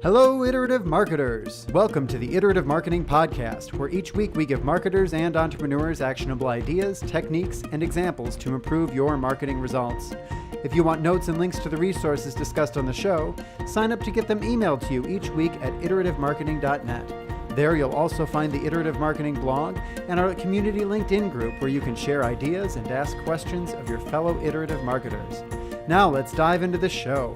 Hello, iterative marketers. Welcome to the Iterative Marketing Podcast, where each week we give marketers and entrepreneurs actionable ideas, techniques, and examples to improve your marketing results. If you want notes and links to the resources discussed on the show, sign up to get them emailed to you each week at iterativemarketing.net. There you'll also find the Iterative Marketing blog and our community LinkedIn group where you can share ideas and ask questions of your fellow iterative marketers. Now let's dive into the show.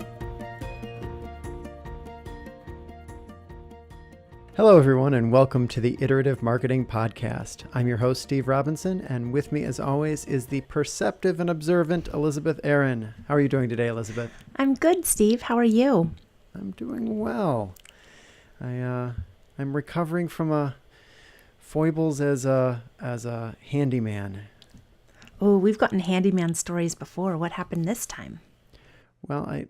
Hello, everyone, and welcome to the Iterative Marketing Podcast. I'm your host, Steve Robinson, and with me, as always, is the perceptive and observant Elizabeth Aaron. How are you doing today, Elizabeth? I'm good, Steve. How are you? I'm doing well. I'm recovering from foibles as a handyman. Oh, we've gotten handyman stories before. What happened this time? Well,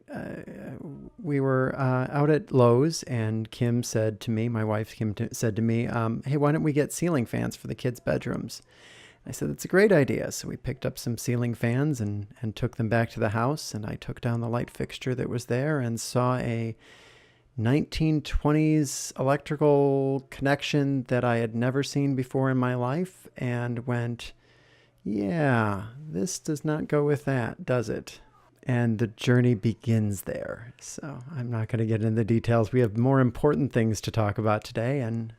we were out at Lowe's, and Kim said to me, my wife Kim said to me, hey, why don't we get ceiling fans for the kids' bedrooms? I said, that's a great idea. So we picked up some ceiling fans and took them back to the house, and I took down the light fixture that was there and saw a 1920s electrical connection that I had never seen before in my life, and went, yeah, this does not go with that, does it? And the journey begins there. So I'm not going to get into the details. We have more important things to talk about today. And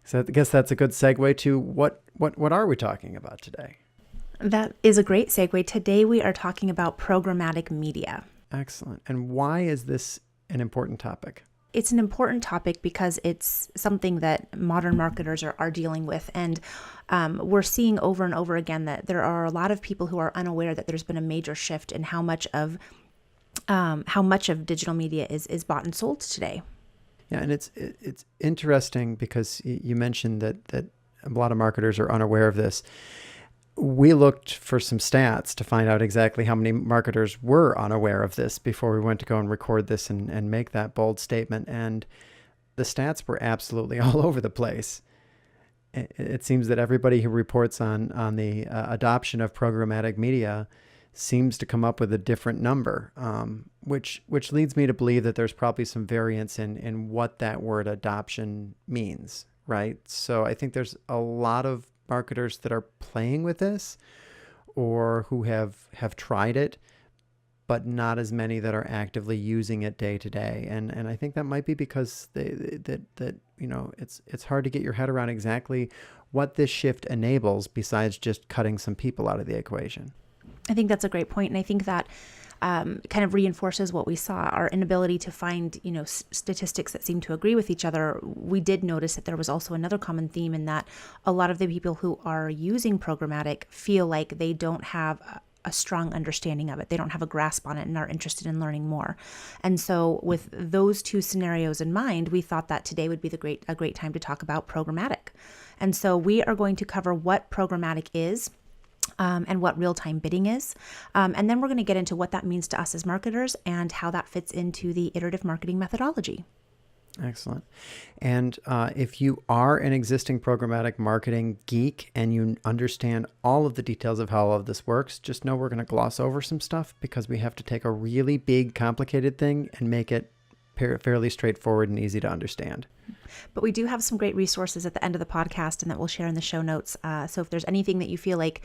so I guess that's a good segue to what are we talking about today? That is a great segue. Today we are talking about programmatic media. Excellent. And why is this an important topic? It's an important topic because it's something that modern marketers are dealing with. And we're seeing over and over again that there are a lot of people who are unaware that there's been a major shift in how much of digital media is bought and sold today. Yeah, and it's interesting because you mentioned that a lot of marketers are unaware of this. We looked for some stats to find out exactly how many marketers were unaware of this before we went to go and record this and make that bold statement. And the stats were absolutely all over the place. It seems that everybody who reports on the adoption of programmatic media seems to come up with a different number, which leads me to believe that there's probably some variance in what that word adoption means, right? So I think there's a lot of marketers that are playing with this or who have tried it, but not as many that are actively using it day to day. And I think that might be because it's hard to get your head around exactly what this shift enables besides just cutting some people out of the equation. I think that's a great point. And I think that kind of reinforces what we saw, our inability to find, statistics that seem to agree with each other. We did notice that there was also another common theme in that a lot of the people who are using programmatic feel like they don't have a strong understanding of it. They don't have a grasp on it and are interested in learning more. And so with those two scenarios in mind, we thought that today would be a great time to talk about programmatic. And so we are going to cover what programmatic is, and what real-time bidding is. And then we're going to get into what that means to us as marketers and how that fits into the iterative marketing methodology. Excellent. And if you are an existing programmatic marketing geek and you understand all of the details of how all of this works, just know we're going to gloss over some stuff because we have to take a really big, complicated thing and make it fairly straightforward and easy to understand. But we do have some great resources at the end of the podcast and that we'll share in the show notes. So if there's anything that you feel like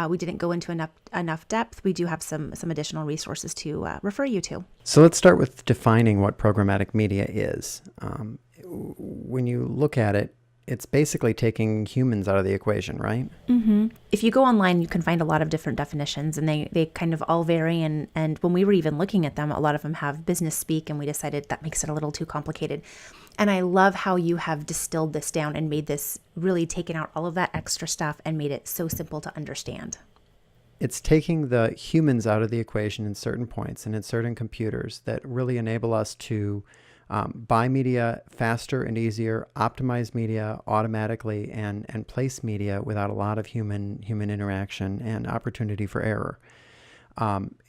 we didn't go into enough depth, we do have some additional resources to refer you to. So let's start with defining what programmatic media is. When you look at it, it's basically taking humans out of the equation, right? Mm-hmm. If you go online, you can find a lot of different definitions and they kind of all vary. And when we were even looking at them, a lot of them have business speak and we decided that makes it a little too complicated. And I love how you have distilled this down and made this, really taken out all of that extra stuff and made it so simple to understand. It's taking the humans out of the equation in certain points and in certain computers that really enable us to buy media faster and easier, optimize media automatically, and place media without a lot of human interaction and opportunity for error.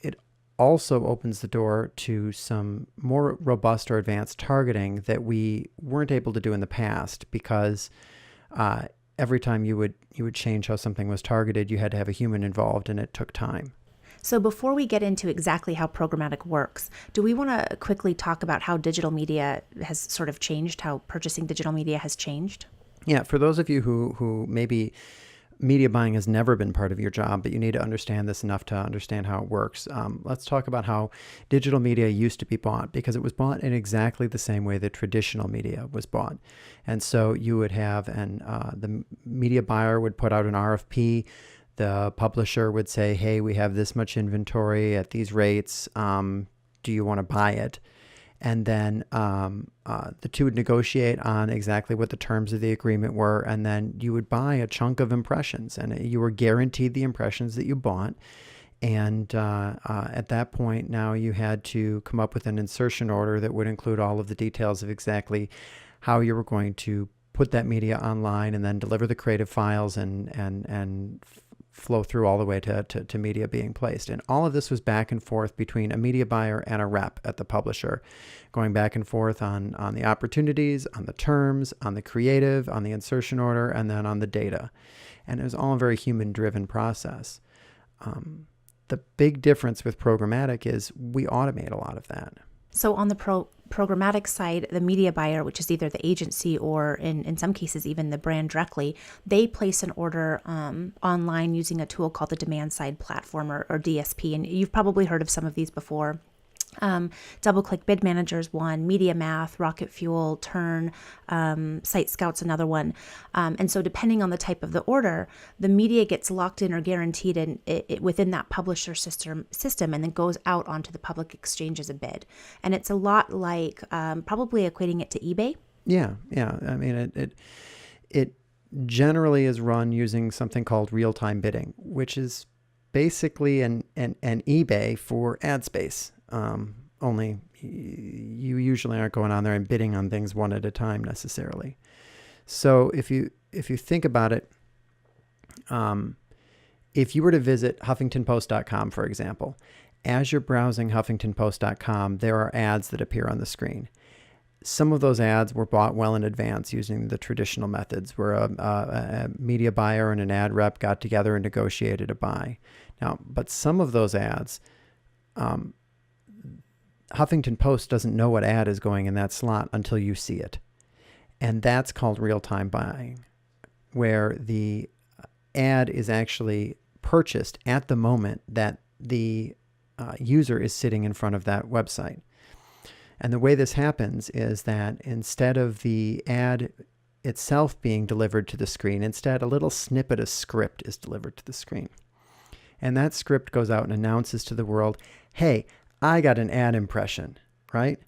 It also opens the door to some more robust or advanced targeting that we weren't able to do in the past because every time you would change how something was targeted, you had to have a human involved and it took time. So before we get into exactly how programmatic works, do we want to quickly talk about how digital media has sort of changed, how purchasing digital media has changed? Yeah, for those of you who maybe media buying has never been part of your job, but you need to understand this enough to understand how it works. Let's talk about how digital media used to be bought, because it was bought in exactly the same way that traditional media was bought. And so you would have the media buyer would put out an RFP. The publisher would say, hey, we have this much inventory at these rates. Do you want to buy it? And then the two would negotiate on exactly what the terms of the agreement were, and then you would buy a chunk of impressions, and you were guaranteed the impressions that you bought. And at that point, now you had to come up with an insertion order that would include all of the details of exactly how you were going to put that media online, and then deliver the creative files and flow through all the way to media being placed. And all of this was back and forth between a media buyer and a rep at the publisher, going back and forth on the opportunities, on the terms, on the creative, on the insertion order, and then on the data. And it was all a very human-driven process. The big difference with programmatic is we automate a lot of that. So on the programmatic side, the media buyer, which is either the agency or in some cases even the brand directly, they place an order online using a tool called the demand side platform or DSP. And you've probably heard of some of these before. DoubleClick Bid Manager is one, Media Math, Rocket Fuel, Turn, Site Scout's another one. And so depending on the type of the order, the media gets locked in or guaranteed within that publisher system and then goes out onto the public exchange as a bid. And it's a lot like probably equating it to eBay. Yeah. I mean, it generally is run using something called real-time bidding, which is basically an eBay for ad space. Only you usually aren't going on there and bidding on things one at a time necessarily. So if you think about it, if you were to visit HuffingtonPost.com, for example, as you're browsing HuffingtonPost.com, there are ads that appear on the screen. Some of those ads were bought well in advance using the traditional methods, where a media buyer and an ad rep got together and negotiated a buy. Now, but some of those ads, Huffington Post doesn't know what ad is going in that slot until you see it. And that's called real-time buying, where the ad is actually purchased at the moment that the user is sitting in front of that website. And the way this happens is that instead of the ad itself being delivered to the screen, instead a little snippet of script is delivered to the screen. And that script goes out and announces to the world, hey, I got an ad impression, right?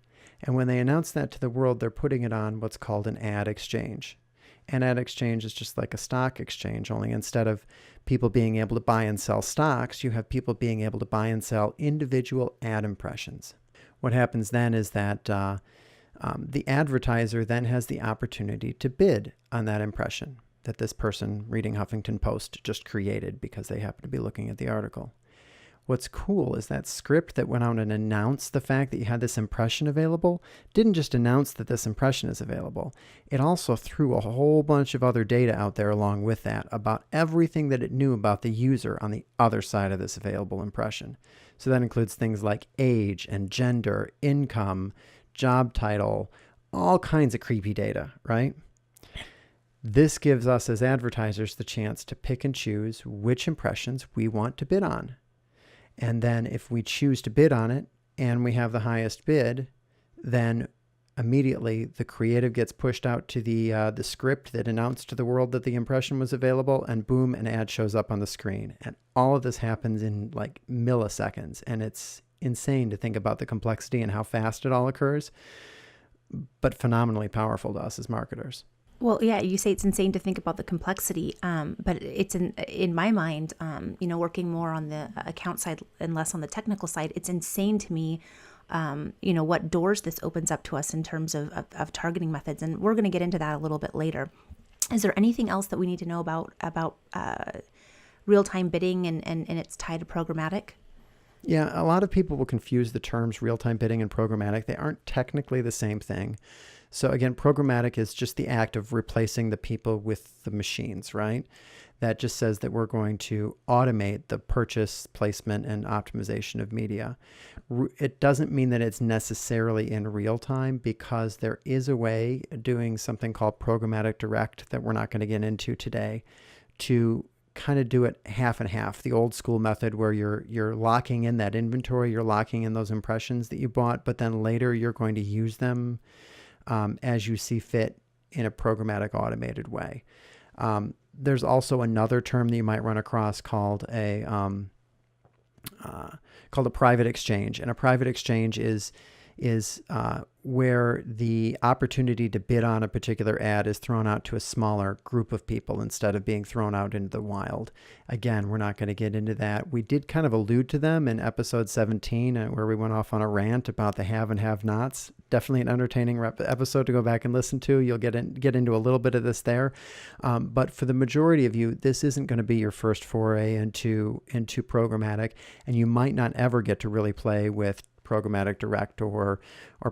And when they announce that to the world, they're putting it on what's called an ad exchange. An ad exchange is just like a stock exchange, only instead of people being able to buy and sell stocks, you have people being able to buy and sell individual ad impressions. What happens then is that the advertiser then has the opportunity to bid on that impression that this person reading Huffington Post just created because they happen to be looking at the article. What's cool is that script that went out and announced the fact that you had this impression available didn't just announce that this impression is available. It also threw a whole bunch of other data out there along with that about everything that it knew about the user on the other side of this available impression. So that includes things like age and gender, income, job title, all kinds of creepy data, right? This gives us as advertisers the chance to pick and choose which impressions we want to bid on. And then if we choose to bid on it and we have the highest bid, then immediately the creative gets pushed out to the script that announced to the world that the impression was available, and boom, an ad shows up on the screen. And all of this happens in like milliseconds. And it's insane to think about the complexity and how fast it all occurs, but phenomenally powerful to us as marketers. Well, yeah, you say it's insane to think about the complexity, but it's in my mind, working more on the account side and less on the technical side, it's insane to me, what doors this opens up to us in terms of targeting methods. And we're going to get into that a little bit later. Is there anything else that we need to know about real-time bidding and its tie to programmatic? Yeah, a lot of people will confuse the terms real-time bidding and programmatic. They aren't technically the same thing. So again, programmatic is just the act of replacing the people with the machines, right? that just says that we're going to automate the purchase, placement, and optimization of media. It doesn't mean that it's necessarily in real time, because there is a way doing something called programmatic direct that we're not going to get into today, to kind of do it half and half, the old school method where you're locking in that inventory, you're locking in those impressions that you bought, but then later you're going to use them as you see fit in a programmatic automated way. There's also another term that you might run across called a private exchange, and a private exchange is where the opportunity to bid on a particular ad is thrown out to a smaller group of people instead of being thrown out into the wild. Again, we're not going to get into that. We did kind of allude to them in episode 17, where we went off on a rant about the have and have-nots. Definitely an entertaining episode to go back and listen to. You'll get into a little bit of this there. But for the majority of you, this isn't going to be your first foray into programmatic, and you might not ever get to really play with programmatic direct or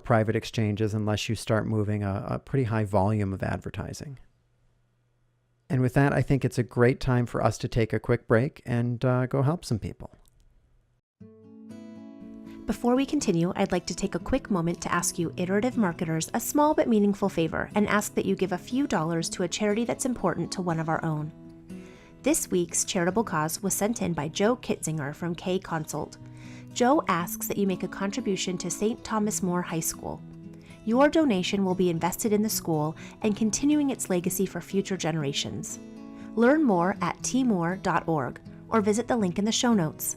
private exchanges unless you start moving a pretty high volume of advertising. And with that, I think it's a great time for us to take a quick break and go help some people. Before we continue, I'd like to take a quick moment to ask you iterative marketers a small but meaningful favor, and ask that you give a few dollars to a charity that's important to one of our own. This week's charitable cause was sent in by Joe Kitzinger from K Consult. Joe asks that you make a contribution to St. Thomas More High School. Your donation will be invested in the school and continuing its legacy for future generations. Learn more at tmore.org or visit the link in the show notes.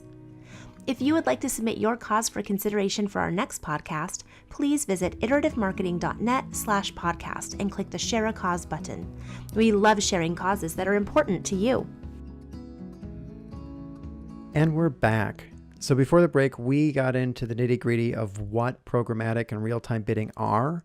If you would like to submit your cause for consideration for our next podcast, please visit iterativemarketing.net/podcast and click the Share a Cause button. We love sharing causes that are important to you. And we're back. So before the break, we got into the nitty-gritty of what programmatic and real-time bidding are,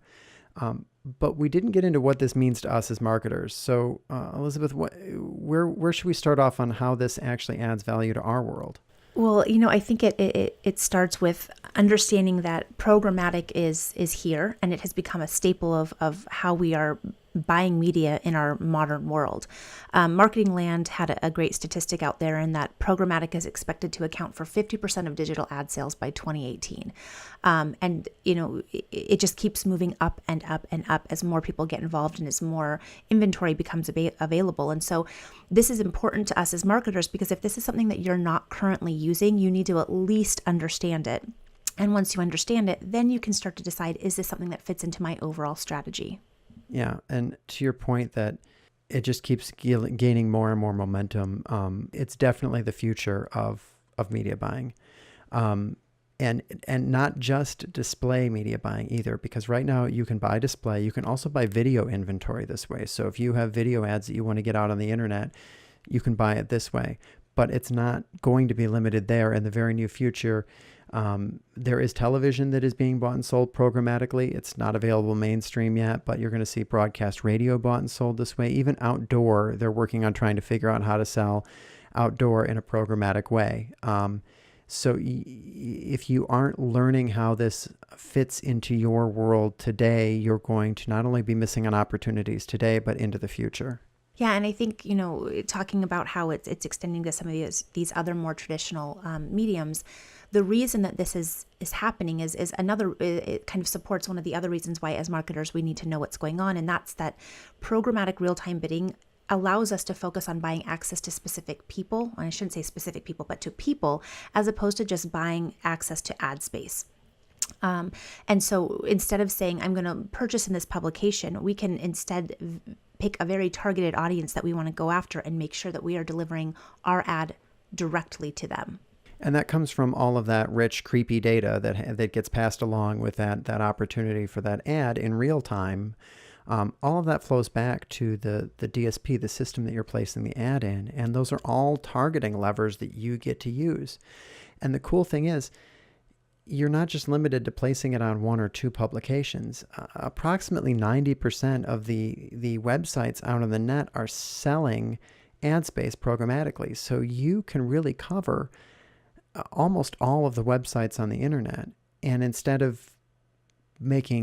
but we didn't get into what this means to us as marketers. So Elizabeth, where should we start off on how this actually adds value to our world? Well, I think it starts with understanding that programmatic is here, and it has become a staple of how we are buying media in our modern world. Marketing Land had a great statistic out there in that programmatic is expected to account for 50% of digital ad sales by 2018. And, it just keeps moving up and up and up as more people get involved and as more inventory becomes available. And so this is important to us as marketers, because if this is something that you're not currently using, you need to at least understand it. And once you understand it, then you can start to decide, is this something that fits into my overall strategy? Yeah, and to your point that it just keeps gaining more and more momentum, it's definitely the future of media buying. And not just display media buying either, because right now you can buy display. You can also buy video inventory this way. So if you have video ads that you want to get out on the internet, you can buy it this way. But it's not going to be limited there. In the very near future, there is television that is being bought and sold programmatically. It's not available mainstream yet, but you're going to see broadcast radio bought and sold this way. Even outdoor, they're working on trying to figure out how to sell outdoor in a programmatic way. So if you aren't learning how this fits into your world today, you're going to not only be missing on opportunities today, but into the future. Yeah, and I think, talking about how it's extending to some of these other more traditional mediums, the reason that this is happening is another, it kind of supports one of the other reasons why as marketers we need to know what's going on, and that's that programmatic real-time bidding allows us to focus on buying access to specific people, and I shouldn't say specific people, but to people, as opposed to just buying access to ad space. And so instead of saying, I'm going to purchase in this publication, we can instead pick a very targeted audience that we want to go after and make sure that we are delivering our ad directly to them. And that comes from all of that rich, creepy data that gets passed along with that opportunity for that ad in real time. All of that flows back to the DSP, the system that you're placing the ad in. And those are all targeting levers that you get to use. And the cool thing is, you're not just limited to placing it on one or two publications. Approximately 90% of the websites out on the net are selling ad space programmatically. So you can really cover almost all of the websites on the internet. And instead of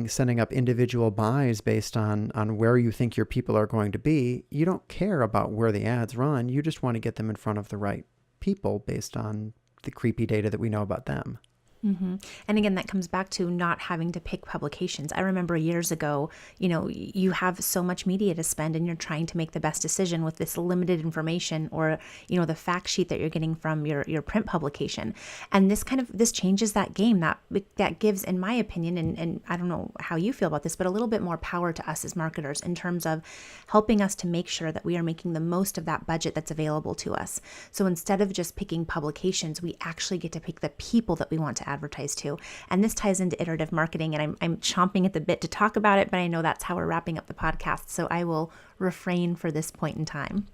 sending up individual buys based on where you think your people are going to be, you don't care about where the ads run. You just want to get them in front of the right people based on the creepy data that we know about them. Mm-hmm. And again, that comes back to not having to pick publications. I remember years ago, you have so much media to spend and you're trying to make the best decision with this limited information or, the fact sheet that you're getting from your print publication. And this changes that game that gives, in my opinion, and I don't know how you feel about this, but a little bit more power to us as marketers in terms of helping us to make sure that we are making the most of that budget that's available to us. So instead of just picking publications, we actually get to pick the people that we want to advertise to. And this ties into iterative marketing, and I'm chomping at the bit to talk about it, but I know that's how we're wrapping up the podcast, so I will refrain for this point in time.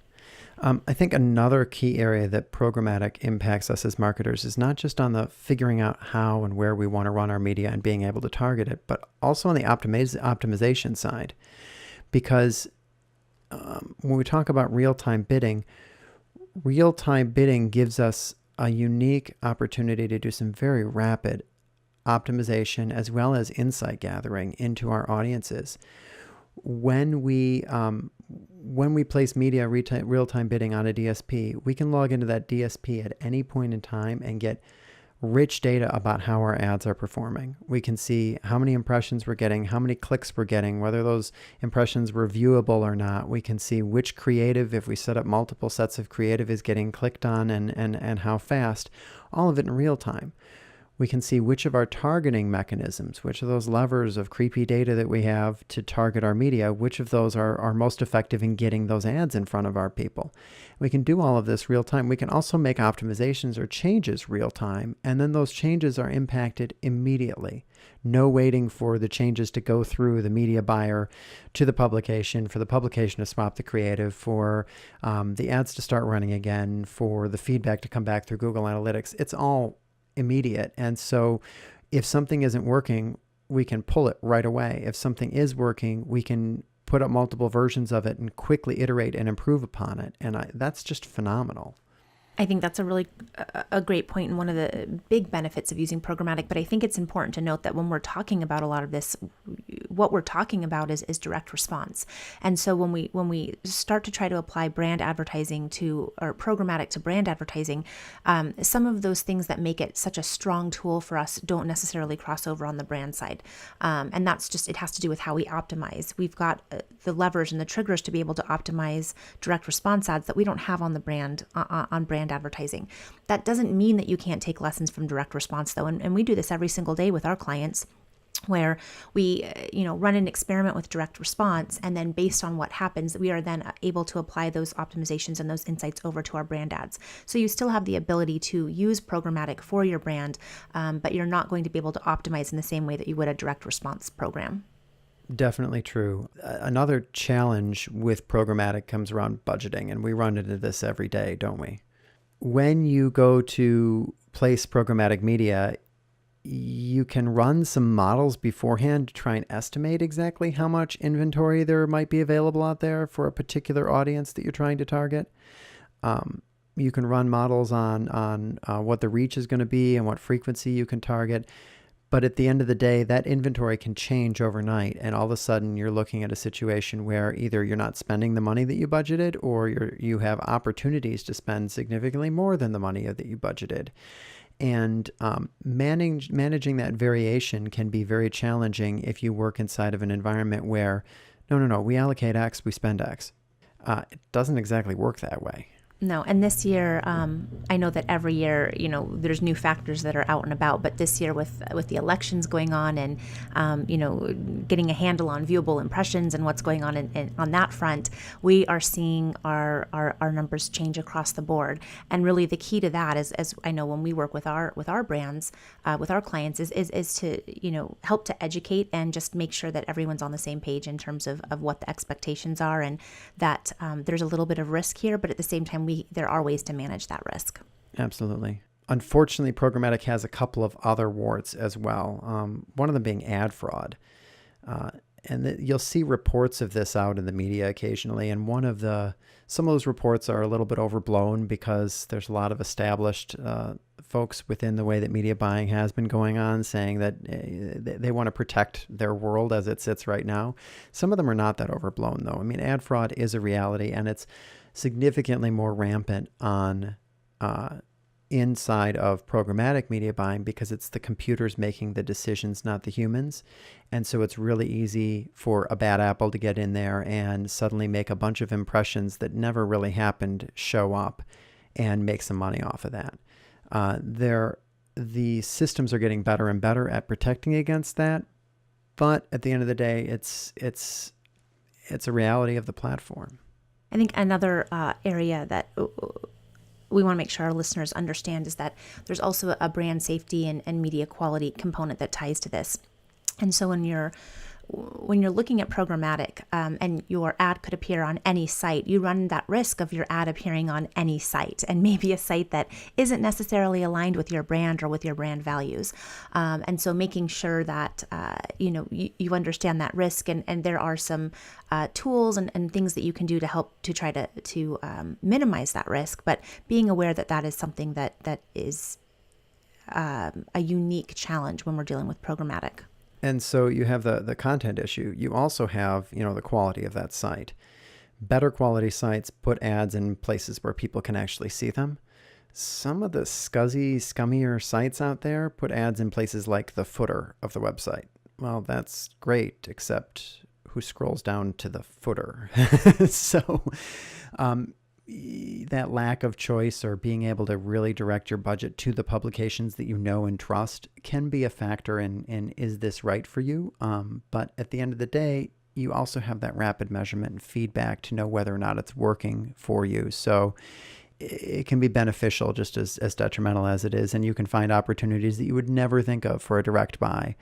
I think another key area that programmatic impacts us as marketers is not just on the figuring out how and where we want to run our media and being able to target it, but also on the optimization side. Because when we talk about real-time bidding gives us a unique opportunity to do some very rapid optimization as well as insight gathering into our audiences. When we place media real-time bidding on a DSP, we can log into that DSP at any point in time and get rich data about how our ads are performing. We can see how many impressions we're getting, how many clicks we're getting, whether those impressions were viewable or not. We can see which creative, if we set up multiple sets of creative, is getting clicked on and how fast, all of it in real time. We can see which of our targeting mechanisms, which of those levers of creepy data that we have to target our media, which of those are most effective in getting those ads in front of our people. We can do all of this real time. We can also make optimizations or changes real time, and then those changes are impacted immediately. No waiting for the changes to go through the media buyer to the publication, for the publication to swap the creative, for the ads to start running again, for the feedback to come back through Google Analytics. It's all immediate. And so if something isn't working, we can pull it right away. If something is working, we can put up multiple versions of it and quickly iterate and improve upon it. And that's just phenomenal. I think that's a great point and one of the big benefits of using programmatic. But I think it's important to note that when we're talking about a lot of this, what we're talking about is direct response. And so when we start to try to apply brand advertising or programmatic to brand advertising, some of those things that make it such a strong tool for us don't necessarily cross over on the brand side. And that's just, it has to do with how we optimize. We've got the levers and the triggers to be able to optimize direct response ads that we don't have on the brand, on brand advertising. That doesn't mean that you can't take lessons from direct response though. And we do this every single day with our clients, where we, run an experiment with direct response, and then based on what happens, we are then able to apply those optimizations and those insights over to our brand ads. So you still have the ability to use programmatic for your brand, but you're not going to be able to optimize in the same way that you would a direct response program. Definitely true. Another challenge with programmatic comes around budgeting, and we run into this every day, don't we? When you go to place programmatic media, you can run some models beforehand to try and estimate exactly how much inventory there might be available out there for a particular audience that you're trying to target. You can run models on what the reach is going to be and what frequency you can target. But at the end of the day, that inventory can change overnight. And all of a sudden, you're looking at a situation where either you're not spending the money that you budgeted, or you have opportunities to spend significantly more than the money that you budgeted. And managing that variation can be very challenging if you work inside of an environment where, no, we allocate X, we spend X. It doesn't exactly work that way. No, and this year, I know that every year, there's new factors that are out and about. But this year, with the elections going on, and getting a handle on viewable impressions and what's going on on that front, we are seeing our numbers change across the board. And really, the key to that is, as I know when we work with our brands, with our clients, is to help to educate and just make sure that everyone's on the same page in terms of what the expectations are, and that there's a little bit of risk here, but at the same time, there are ways to manage that risk. Absolutely. Unfortunately, programmatic has a couple of other warts as well. One of them being ad fraud. You'll see reports of this out in the media occasionally. And some of those reports are a little bit overblown because there's a lot of established folks within the way that media buying has been going on, saying that they want to protect their world as it sits right now. Some of them are not that overblown, though. I mean, ad fraud is a reality, and it's significantly more rampant on inside of programmatic media buying because it's the computers making the decisions, not the humans. And so it's really easy for a bad apple to get in there and suddenly make a bunch of impressions that never really happened show up and make some money off of that. The systems are getting better and better at protecting against that. But at the end of the day, it's a reality of the platform. I think another area that we want to make sure our listeners understand is that there's also a brand safety and media quality component that ties to this. And so when you're looking at programmatic and your ad could appear on any site, you run that risk of your ad appearing on any site, and maybe a site that isn't necessarily aligned with your brand or with your brand values. And so making sure that you understand that risk, and there are some tools and things that you can do to help to try to minimize that risk, but being aware that is something that is a unique challenge when we're dealing with programmatic. And so you have the content issue. You also have, the quality of that site. Better quality sites put ads in places where people can actually see them. Some of the scummier sites out there put ads in places like the footer of the website. Well, that's great, except who scrolls down to the footer? So that lack of choice or being able to really direct your budget to the publications that you know and trust can be a factor in is this right for you? But at the end of the day, you also have that rapid measurement and feedback to know whether or not it's working for you. So it can be beneficial just as detrimental as it is. And you can find opportunities that you would never think of for a direct buy.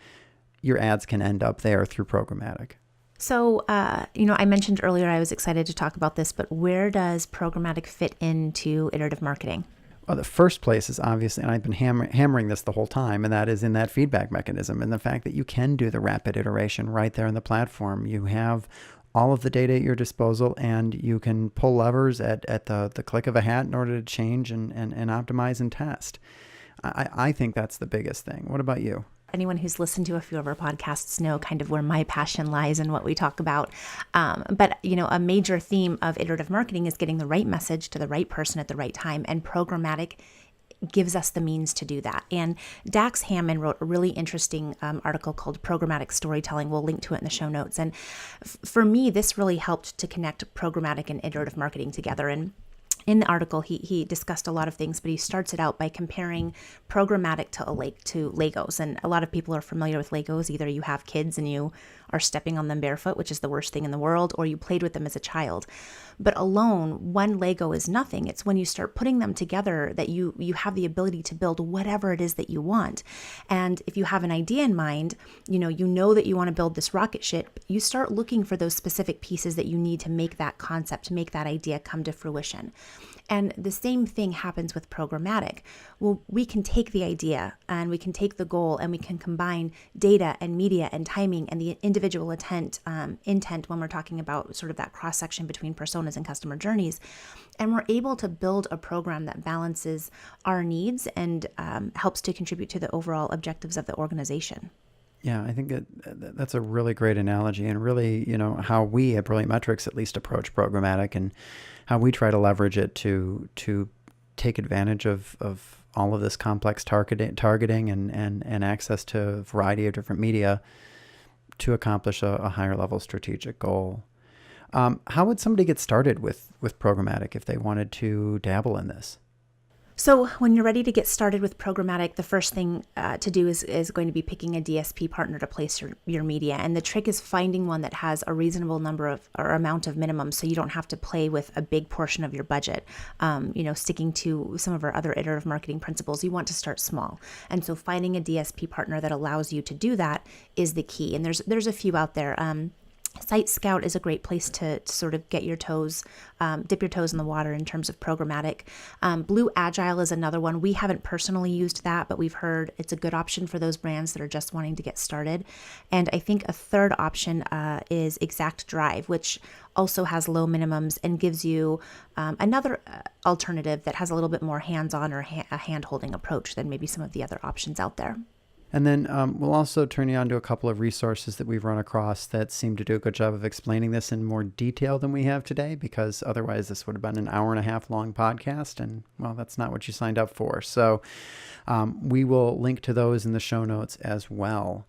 Your ads can end up there through programmatic. So, I mentioned earlier I was excited to talk about this, but where does programmatic fit into iterative marketing? Well, the first place is obviously, and I've been hammering this the whole time, and that is in that feedback mechanism and the fact that you can do the rapid iteration right there in the platform. You have all of the data at your disposal, and you can pull levers at the click of a hat in order to change and optimize and test. I think that's the biggest thing. What about you? Anyone who's listened to a few of our podcasts know kind of where my passion lies and what we talk about. But a major theme of iterative marketing is getting the right message to the right person at the right time, and programmatic gives us the means to do that. And Dax Hammond wrote a really interesting article called Programmatic Storytelling. We'll link to it in the show notes. And for me, this really helped to connect programmatic and iterative marketing together. And in the article, he discussed a lot of things, but he starts it out by comparing programmatic to Legos. And a lot of people are familiar with Legos. Either you have kids and you are stepping on them barefoot, which is the worst thing in the world, or you played with them as a child. But alone, one Lego is nothing. It's when you start putting them together that you have the ability to build whatever it is that you want. And if you have an idea in mind, you know that you want to build this rocket ship, you start looking for those specific pieces that you need to make that concept, to make that idea come to fruition. And the same thing happens with programmatic. Well, we can take the idea and we can take the goal and we can combine data and media and timing and the individual intent when we're talking about sort of that cross-section between personas and customer journeys. And we're able to build a program that balances our needs and helps to contribute to the overall objectives of the organization. Yeah, I think that's a really great analogy, and really, how we at Brilliant Metrics at least approach programmatic and how we try to leverage it to take advantage of all of this complex targeting and access to a variety of different media to accomplish a higher level strategic goal. How would somebody get started with programmatic if they wanted to dabble in this? So when you're ready to get started with programmatic, the first thing to do is going to be picking a DSP partner to place your media. And the trick is finding one that has a reasonable number of or amount of minimums, so you don't have to play with a big portion of your budget. Sticking to some of our other iterative marketing principles, you want to start small. And so finding a DSP partner that allows you to do that is the key. And there's a few out there. Site Scout is a great place to sort of get your toes, dip your toes in the water in terms of programmatic. Blue Agile is another one. We haven't personally used that, but we've heard it's a good option for those brands that are just wanting to get started. And I think a third option is Exact Drive, which also has low minimums and gives you another alternative that has a little bit more hands-on or a hand-holding approach than maybe some of the other options out there. And then we'll also turn you on to a couple of resources that we've run across that seem to do a good job of explaining this in more detail than we have today, because otherwise this would have been an hour and a half long podcast. And well, that's not what you signed up for. So we will link to those in the show notes as well.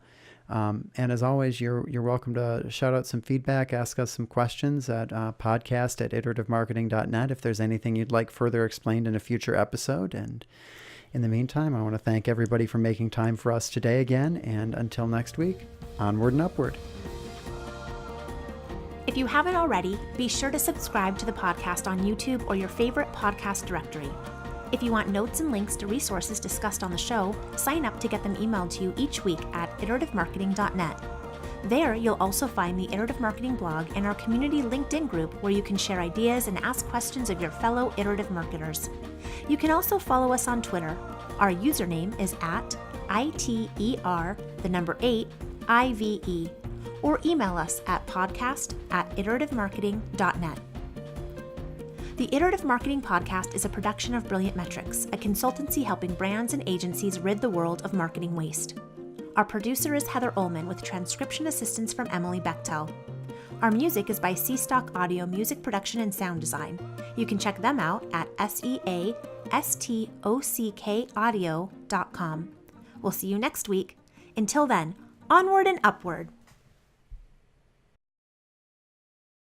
And as always, you're welcome to shout out some feedback, ask us some questions at podcast@iterativemarketing.net if there's anything you'd like further explained in a future episode. And in the meantime, I want to thank everybody for making time for us today again. And until next week, onward and upward. If you haven't already, be sure to subscribe to the podcast on YouTube or your favorite podcast directory. If you want notes and links to resources discussed on the show, sign up to get them emailed to you each week at iterativemarketing.net. There, you'll also find the Iterative Marketing blog and our community LinkedIn group where you can share ideas and ask questions of your fellow iterative marketers. You can also follow us on Twitter. Our username is @ITER8IVE, or email us at podcast@iterativemarketing.net. The Iterative Marketing Podcast is a production of Brilliant Metrics, a consultancy helping brands and agencies rid the world of marketing waste. Our producer is Heather Ullman with transcription assistance from Emily Bechtel. Our music is by C-Stock Audio Music Production and Sound Design. You can check them out at seastockaudio.com. We'll see you next week. Until then, onward and upward.